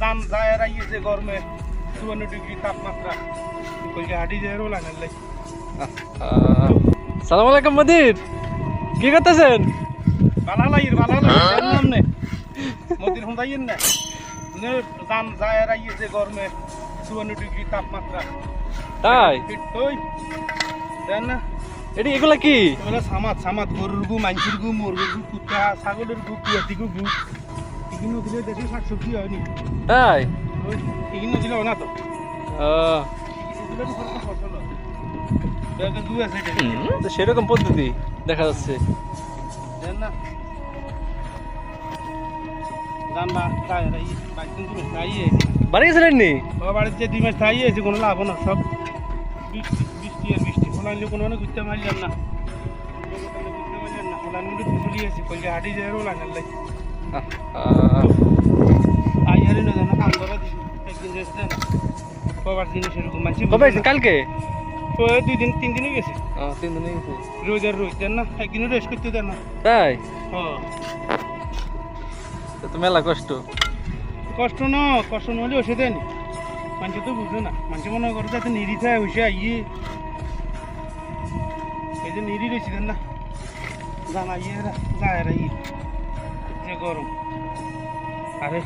দাম যায় আর আইয়েছে গরমে 54 ডিগ্রি তাপমাত্রা কইকে হাঁটি যায় রোলা নালে। সালাম আলাইকুম মদির, কি করতেছেন? বালা লাইর সামনে মদির হুঁদাইয়েন না নে দাম যায় আর আইয়েছে গরমে 54 ডিগ্রি তাপমাত্রা। তাই ওই দেন না এটি এগুলা কি? এগুলো সামাদ গরুর গু, মাংসের গু, মুরগির গু, কুত্তা ছাগলের গু, কুয়াতি গু এগুলো দিলে দেশে শাকসবজি হয়নি। তাই ওই এগুলো দিলে হয় না তো, এগুলো তো সরকার ফসল হয়। দেখেন দু আছে এটা তো সেরকম পদ্ধতি দেখা যাচ্ছে। দেন না জান বা তাই রাই বাইদিন তুমি তাই আছে বাড়ি গেছিলেন নি? ও বাড়িতে যে 2 মাস তাই আছে কোনো লাভ না, সব বৃষ্টি ফলাইলে কোনো না ঘুরতে মারলাম না, ঘুরতে মারলাম না ফলাইলে মুড়ে ফুসলি আছে কইলে হাঁটি যায় রোলা নালে। আইয়ারে না জানা কাম করা দিছি একদিন রেস্ট দেন কবার দিন সেরকম মানছি কবে আইছেন? কালকে? তো 2 দিন 3 দিন গেছে 3 দিন হয়ে গেছে। রোজ দেন না একদিনও রেস্ট করতে দেন না। তাই হ্যাঁ তো মেলা কষ্ট। কষ্ট নহলে ওষে দেয়নি মানুষ তো বুঝে না, মানুষ মনে করে যাতে নিরি থাকে হইসে আইয়ে এই যে নিরি রয়েছে দেন না জানা ইয়ে যায় আর যে গরম আরে